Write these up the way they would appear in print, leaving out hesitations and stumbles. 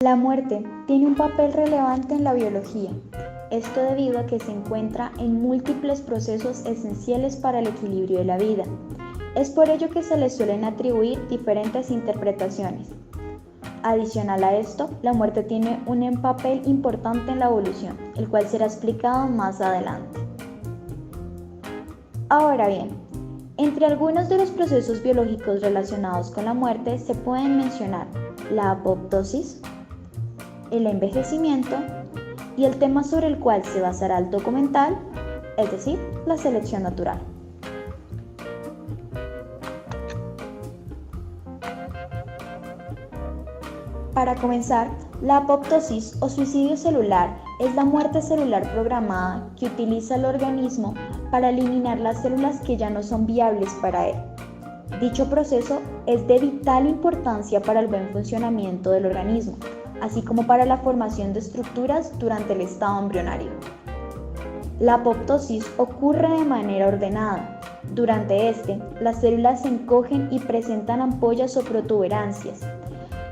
La muerte tiene un papel relevante en la biología, esto debido a que se encuentra en múltiples procesos esenciales para el equilibrio de la vida. Es por ello que se le suelen atribuir diferentes interpretaciones. Adicional a esto, la muerte tiene un papel importante en la evolución, el cual será explicado más adelante. Ahora bien, entre algunos de los procesos biológicos relacionados con la muerte se pueden mencionar la apoptosis, el envejecimiento y el tema sobre el cual se basará el documental, es decir, la selección natural. Para comenzar, la apoptosis o suicidio celular es la muerte celular programada que utiliza el organismo para eliminar las células que ya no son viables para él. Dicho proceso es de vital importancia para el buen funcionamiento del organismo, así como para la formación de estructuras durante el estado embrionario. La apoptosis ocurre de manera ordenada. Durante las células se encogen y presentan ampollas o protuberancias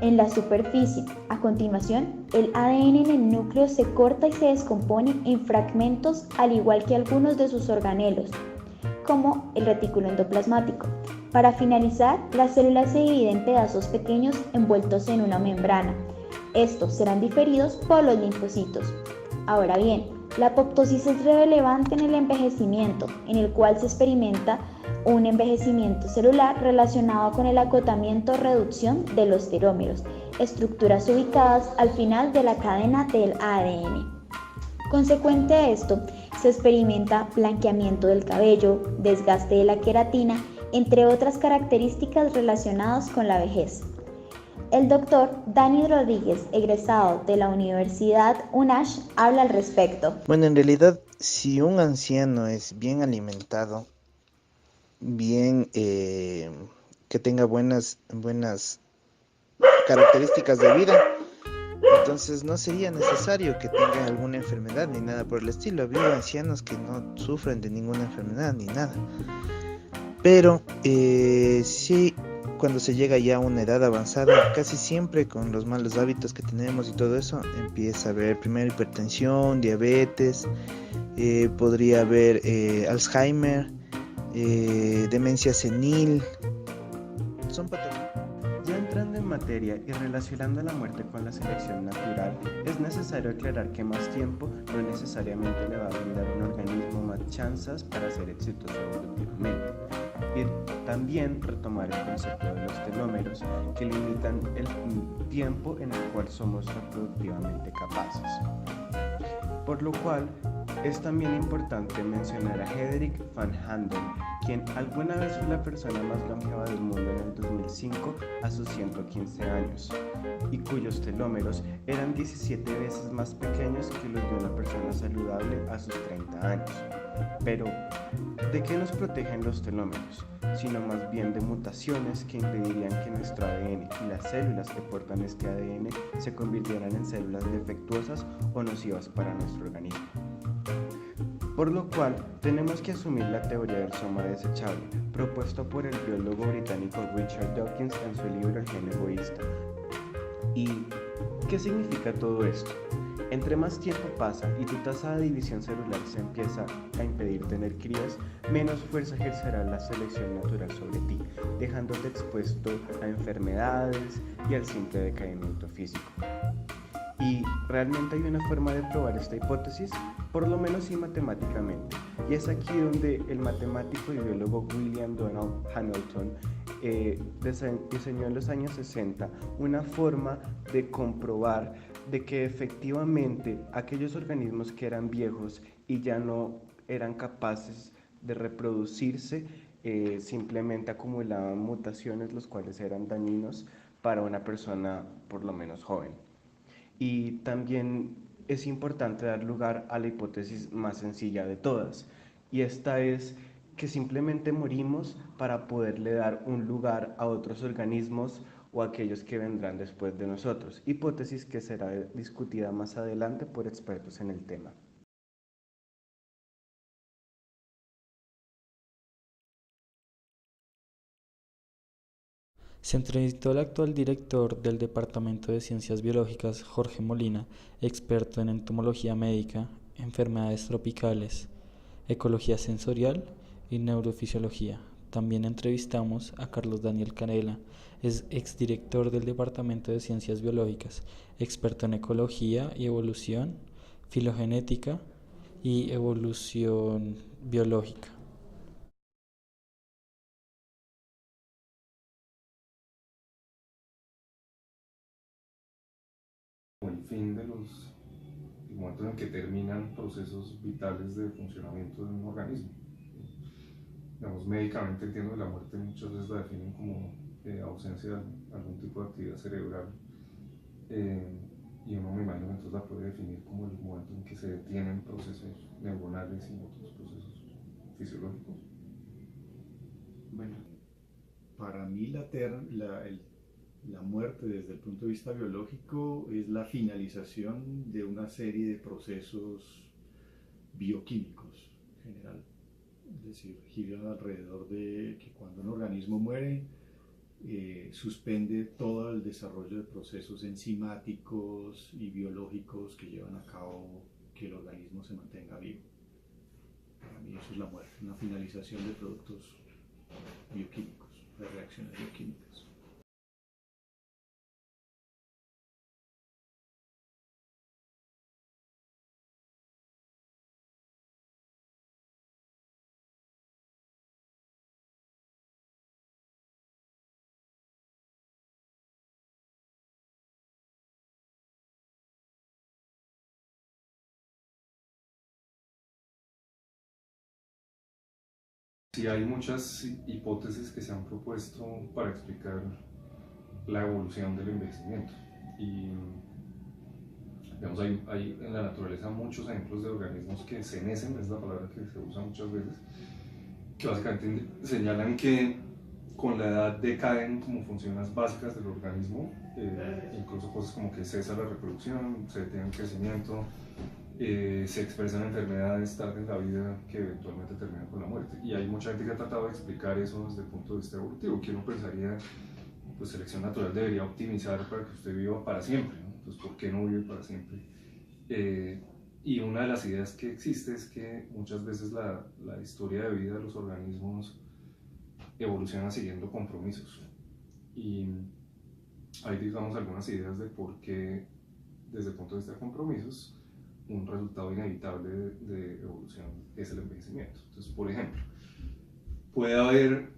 en la superficie. A continuación, el ADN en el núcleo se corta y se descompone en fragmentos, al igual que algunos de sus organelos, como el retículo endoplasmático. Para finalizar, las células se dividen en pedazos pequeños envueltos en una membrana. Estos serán diferidos por los linfocitos. Ahora bien, la apoptosis es relevante en el envejecimiento, en el cual se experimenta un envejecimiento celular relacionado con el acotamiento o reducción de los telómeros, estructuras ubicadas al final de la cadena del ADN. Consecuente a esto, se experimenta blanqueamiento del cabello, desgaste de la queratina, entre otras características relacionadas con la vejez. El doctor Dani Rodríguez, egresado de la Universidad UNASH, habla al respecto. Bueno, en realidad, si un anciano es bien alimentado, bien, que tenga buenas características de vida, entonces no sería necesario que tenga alguna enfermedad ni nada por el estilo. Ha habido ancianos que no sufren de ninguna enfermedad ni nada. Pero sí, cuando se llega ya a una edad avanzada, casi siempre con los malos hábitos que tenemos y todo eso, empieza a haber primero hipertensión, diabetes, podría haber Alzheimer, demencia senil. Son patologías. Ya entrando en materia y relacionando la muerte con la selección natural, es necesario aclarar que más tiempo no necesariamente le va a brindar a un organismo más chances para ser exitoso evolutivamente. Y también retomar el concepto de los telómeros, que limitan el tiempo en el cual somos reproductivamente capaces. Por lo cual, es también importante mencionar a Hendrik van Handel, quien alguna vez fue la persona más longeva del mundo en el 2005 a sus 115 años, y cuyos telómeros eran 17 veces más pequeños que los de una persona saludable a sus 30 años. Pero, ¿de qué nos protegen los telómeros? Sino más bien de mutaciones que impedirían que nuestro ADN y las células que portan este ADN se convirtieran en células defectuosas o nocivas para nuestro organismo. Por lo cual, tenemos que asumir la teoría del soma desechable, propuesto por el biólogo británico Richard Dawkins en su libro El gen egoísta. ¿Y qué significa todo esto? Entre más tiempo pasa y tu tasa de división celular se empieza a impedir tener crías, menos fuerza ejercerá la selección natural sobre ti, dejándote expuesto a enfermedades y al simple decaimiento físico. ¿Y realmente hay una forma de probar esta hipótesis? Por lo menos sí matemáticamente. Y es aquí donde el matemático y biólogo William Donald Hamilton diseñó en los años 60 una forma de comprobar de que efectivamente aquellos organismos que eran viejos y ya no eran capaces de reproducirse, simplemente acumulaban mutaciones los cuales eran dañinos para una persona por lo menos joven. Y también es importante dar lugar a la hipótesis más sencilla de todas, y esta es que simplemente morimos para poderle dar un lugar a otros organismos o a aquellos que vendrán después de nosotros, hipótesis que será discutida más adelante por expertos en el tema. Se entrevistó al actual director del Departamento de Ciencias Biológicas, Jorge Molina, experto en entomología médica, enfermedades tropicales, ecología sensorial y neurofisiología. También entrevistamos a Carlos Daniel Canela, es exdirector del Departamento de Ciencias Biológicas, experto en ecología y evolución, filogenética y evolución biológica. El fin de el momento en que terminan procesos vitales de funcionamiento de un organismo. Digamos, médicamente entiendo que la muerte muchas veces la definen como ausencia de algún tipo de actividad cerebral, y uno me imagino que entonces la puede definir como el momento en que se detienen procesos neuronales y otros procesos fisiológicos. Bueno, para mí la muerte desde el punto de vista biológico es la finalización de una serie de procesos bioquímicos en general. Es decir, gira alrededor de que cuando un organismo muere, suspende todo el desarrollo de procesos enzimáticos y biológicos que llevan a cabo que el organismo se mantenga vivo. Para mí eso es la muerte, una finalización de productos bioquímicos, de reacciones bioquímicas. Sí, hay muchas hipótesis que se han propuesto para explicar la evolución del envejecimiento. Y digamos, hay en la naturaleza muchos ejemplos de organismos que senecen, es la palabra que se usa muchas veces, que básicamente señalan que con la edad decaen como funciones básicas del organismo, incluso cosas como que cesa la reproducción, se detiene el crecimiento, se expresan enfermedades tarde en la vida que eventualmente terminan con la muerte. Y hay mucha gente que ha tratado de explicar eso desde el punto de vista evolutivo, que uno pensaría, pues selección natural debería optimizar para que usted viva para siempre, ¿no? Entonces, ¿por qué no vive para siempre? Y una de las ideas que existe es que muchas veces la historia de vida de los organismos evoluciona siguiendo compromisos. Y hay, digamos, algunas ideas de por qué, desde el punto de vista de compromisos, un resultado inevitable de evolución es el envejecimiento. Entonces, por ejemplo, puede haber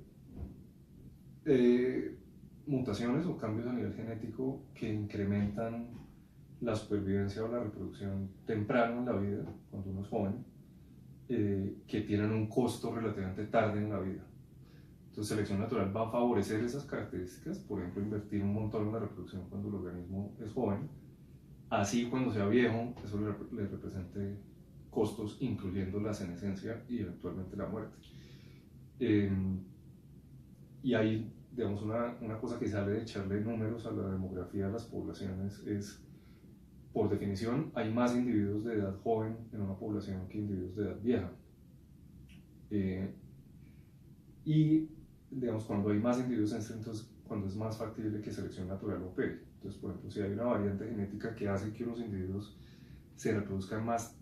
mutaciones o cambios a nivel genético que incrementan la supervivencia o la reproducción temprano en la vida, cuando uno es joven, que tienen un costo relativamente tarde en la vida. Entonces, selección natural va a favorecer esas características, por ejemplo, invertir un montón en la reproducción cuando el organismo es joven. Así, cuando sea viejo, eso le represente costos, incluyendo la senescencia y eventualmente la muerte. Y hay, digamos, una cosa que sale de echarle números a la demografía de las poblaciones es, por definición, hay más individuos de edad joven en una población que individuos de edad vieja. Y, digamos, cuando hay más individuos, entonces cuando es más factible que selección natural opere. Entonces, por ejemplo, si hay una variante genética que hace que unos individuos se reproduzcan más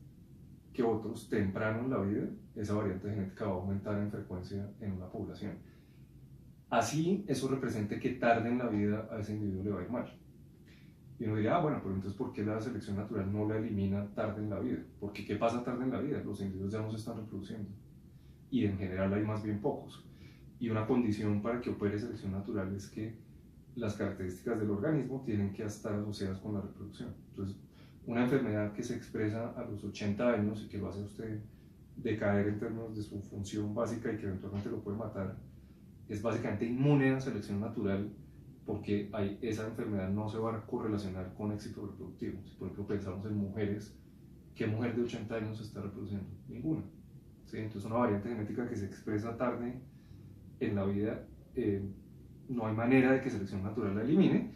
que otros temprano en la vida, esa variante genética va a aumentar en frecuencia en una población. Así, eso representa que tarde en la vida a ese individuo le va a ir mal. Y uno diría, bueno, pero entonces ¿por qué la selección natural no la elimina tarde en la vida? Porque ¿qué pasa tarde en la vida? Los individuos ya no se están reproduciendo. Y en general hay más bien pocos. Y una condición para que opere selección natural es que las características del organismo tienen que estar asociadas con la reproducción. Entonces, una enfermedad que se expresa a los 80 años y que lo hace a usted decaer en términos de su función básica y que eventualmente lo puede matar, es básicamente inmune a selección natural, porque esa enfermedad no se va a correlacionar con éxito reproductivo. Si por ejemplo pensamos en mujeres, ¿qué mujer de 80 años se está reproduciendo? Ninguna. ¿Sí? Entonces una variante genética que se expresa tarde en la vida, no hay manera de que selección natural la elimine,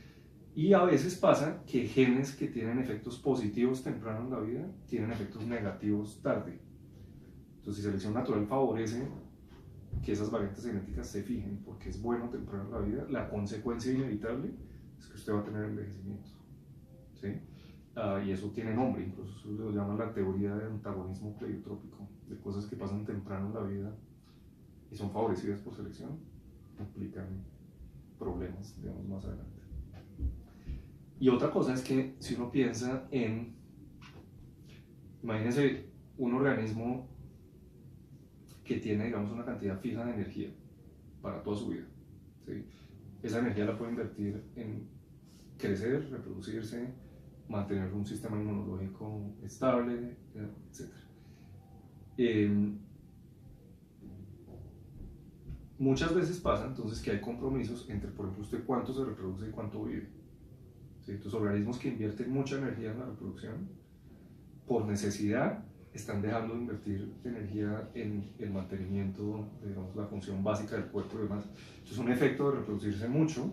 y a veces pasa que genes que tienen efectos positivos temprano en la vida tienen efectos negativos tarde. Entonces, si selección natural favorece que esas variantes genéticas se fijen, porque es bueno temprano en la vida. La consecuencia inevitable es que usted va a tener envejecimiento, ¿sí? Y eso tiene nombre, incluso eso lo llaman la teoría de antagonismo pleiotrópico, de cosas que pasan temprano en la vida y son favorecidas por selección, implican problemas, digamos, más adelante. Y otra cosa es que si uno piensa en, imagínense un organismo que tiene, digamos, una cantidad fija de energía para toda su vida, ¿sí? Esa energía la puede invertir en crecer, reproducirse, mantener un sistema inmunológico estable, etc. Muchas veces pasa entonces que hay compromisos entre, por ejemplo, usted cuánto se reproduce y cuánto vive. ¿Sí? Entonces, organismos que invierten mucha energía en la reproducción, por necesidad, están dejando de invertir energía en el mantenimiento, digamos, la función básica del cuerpo y demás. Entonces, un efecto de reproducirse mucho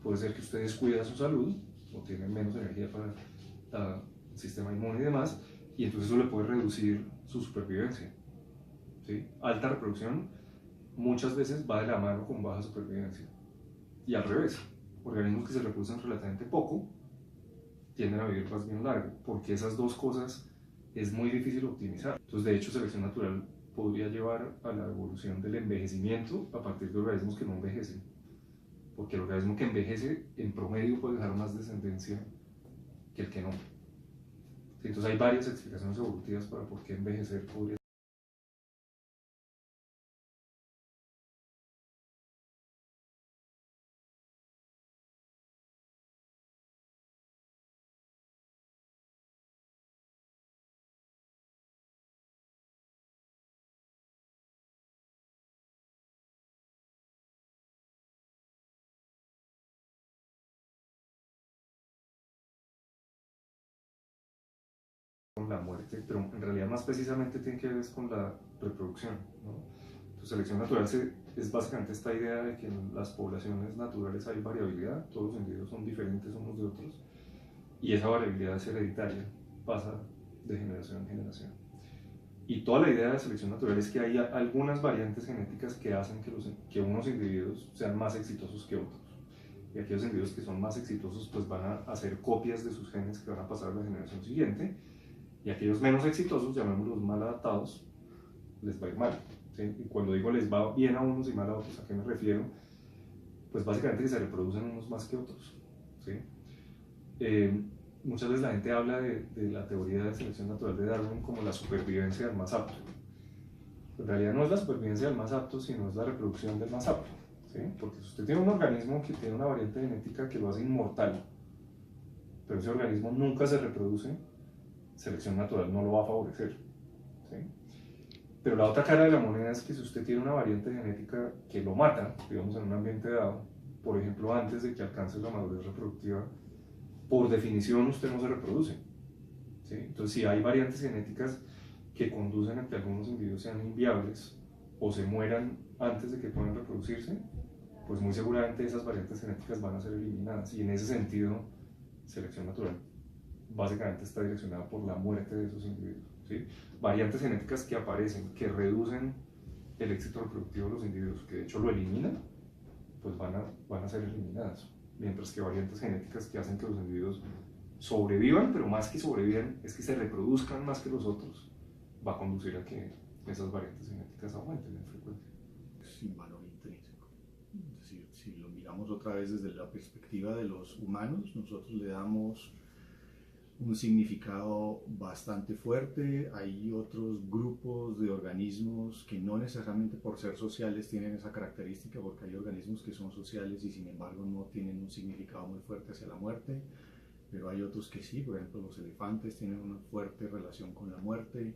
puede ser que usted descuida su salud o tiene menos energía para el sistema inmune y demás, y entonces eso le puede reducir su supervivencia. ¿Sí? Alta reproducción muchas veces va de la mano con baja supervivencia. Y al revés, organismos que se reproducen relativamente poco tienden a vivir más bien largo, porque esas dos cosas es muy difícil optimizar. Entonces, de hecho, selección natural podría llevar a la evolución del envejecimiento a partir de organismos que no envejecen, porque el organismo que envejece en promedio puede dejar más descendencia que el que no. Entonces hay varias explicaciones evolutivas para por qué envejecer podría. Con la muerte, pero en realidad más precisamente tiene que ver con la reproducción, ¿no? Entonces, selección natural es básicamente esta idea de que en las poblaciones naturales hay variabilidad, todos los individuos son diferentes unos de otros, y esa variabilidad es hereditaria, pasa de generación en generación. Y toda la idea de selección natural es que hay algunas variantes genéticas que hacen que unos individuos sean más exitosos que otros. Y aquellos individuos que son más exitosos pues van a hacer copias de sus genes que van a pasar a la generación siguiente, y aquellos menos exitosos, llamémoslos mal adaptados, les va a ir mal. ¿Sí? Y cuando digo les va bien a unos y mal a otros, ¿a qué me refiero? Pues básicamente que se reproducen unos más que otros. ¿Sí? Muchas veces la gente habla de la teoría de selección natural de Darwin como la supervivencia del más apto. En realidad no es la supervivencia del más apto, sino es la reproducción del más apto. ¿Sí? Porque si usted tiene un organismo que tiene una variante genética que lo hace inmortal, pero ese organismo nunca se reproduce, selección natural no lo va a favorecer. ¿Sí? Pero la otra cara de la moneda es que si usted tiene una variante genética que lo mata, digamos en un ambiente dado, por ejemplo antes de que alcance la madurez reproductiva, por definición usted no se reproduce. ¿Sí? Entonces si hay variantes genéticas que conducen a que algunos individuos sean inviables o se mueran antes de que puedan reproducirse, pues muy seguramente esas variantes genéticas van a ser eliminadas, y en ese sentido selección natural básicamente está direccionada por la muerte de esos individuos. ¿Sí? Variantes genéticas que aparecen, que reducen el éxito reproductivo de los individuos, que de hecho lo eliminan, pues van a ser eliminadas. Mientras que variantes genéticas que hacen que los individuos sobrevivan, pero más que sobrevivan, es que se reproduzcan más que los otros, va a conducir a que esas variantes genéticas aumenten en frecuencia. Sin valor intrínseco. Es decir, si lo miramos otra vez desde la perspectiva de los humanos, nosotros le damos un significado bastante fuerte. Hay otros grupos de organismos que no necesariamente por ser sociales tienen esa característica, porque hay organismos que son sociales y sin embargo no tienen un significado muy fuerte hacia la muerte, pero hay otros que sí. Por ejemplo, los elefantes tienen una fuerte relación con la muerte,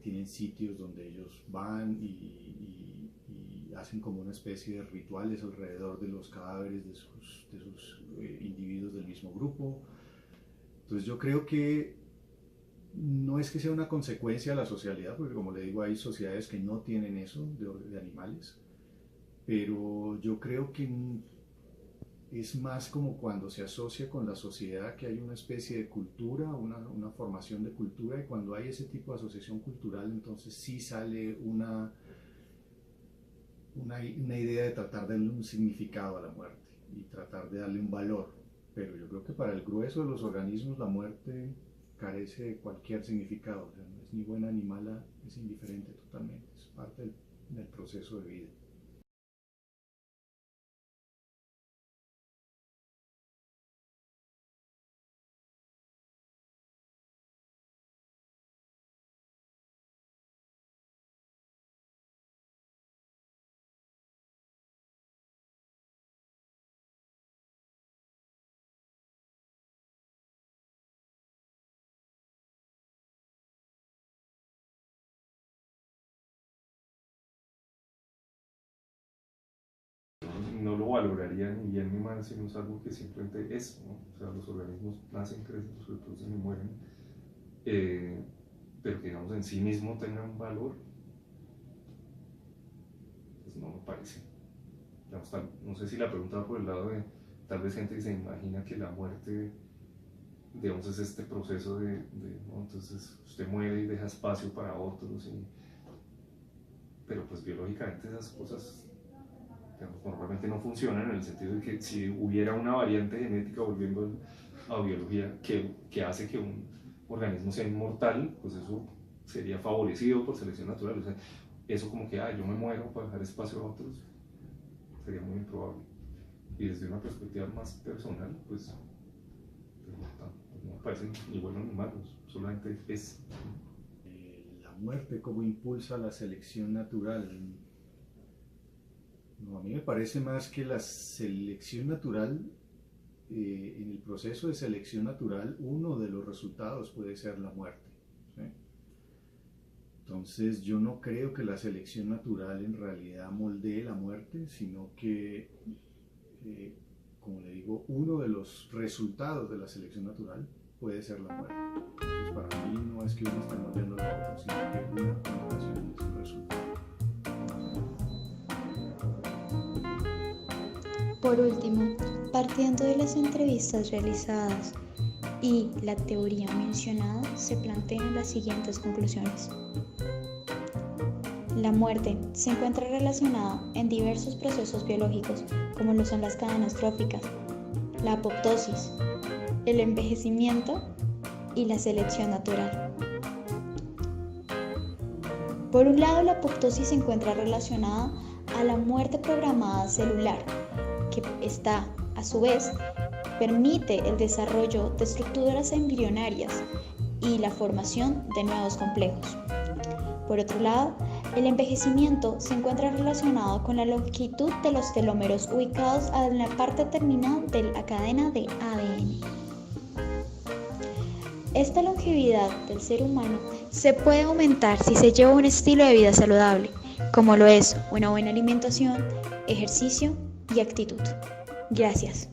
tienen sitios donde ellos van y hacen como una especie de rituales alrededor de los cadáveres de sus individuos del mismo grupo. Entonces yo creo que no es que sea una consecuencia de la socialidad, porque como le digo, hay sociedades que no tienen eso de animales, pero yo creo que es más como cuando se asocia con la sociedad, que hay una especie de cultura, una formación de cultura, y cuando hay ese tipo de asociación cultural, entonces sí sale una idea de tratar de darle un significado a la muerte y tratar de darle un valor. Pero yo creo que para el grueso de los organismos la muerte carece de cualquier significado, o sea, no es ni buena ni mala, es indiferente totalmente, es parte del proceso de vida. No lo valoraría ni bien ni mal, sino es algo que simplemente es, ¿no? O sea, los organismos nacen, crecen, se reproducen y mueren, pero que digamos en sí mismo tengan un valor, pues no me parece. Digamos, no sé si la pregunta va por el lado de tal vez gente que se imagina que la muerte, digamos, es este proceso ¿no? Entonces usted muere y deja espacio para otros, pero pues biológicamente esas cosas, digamos, normalmente no funcionan en el sentido de que si hubiera una variante genética, volviendo a biología, que hace que un organismo sea inmortal, pues eso sería favorecido por selección natural. O sea, eso como que yo me muero para dejar espacio a otros, sería muy improbable. Y desde una perspectiva más personal, pues no me parecen ni buenos ni malos, solamente es. La muerte, ¿cómo impulsa la selección natural? No, a mí me parece más que la selección natural, en el proceso de selección natural, uno de los resultados puede ser la muerte, ¿sí? Entonces yo no creo que la selección natural en realidad moldee la muerte, sino que, como le digo, uno de los resultados de la selección natural puede ser la muerte. Entonces para mí no es que uno esté moldeando la otra, sino que una combinación es un resultado. Por último, partiendo de las entrevistas realizadas y la teoría mencionada, se plantean las siguientes conclusiones. La muerte se encuentra relacionada en diversos procesos biológicos, como lo son las cadenas tróficas, la apoptosis, el envejecimiento y la selección natural. Por un lado, la apoptosis se encuentra relacionada a la muerte programada celular, que a su vez permite el desarrollo de estructuras embrionarias y la formación de nuevos complejos. Por otro lado, el envejecimiento se encuentra relacionado con la longitud de los telómeros ubicados en la parte terminal de la cadena de ADN. Esta longevidad del ser humano se puede aumentar si se lleva un estilo de vida saludable, como lo es una buena alimentación, ejercicio y actitud. Gracias.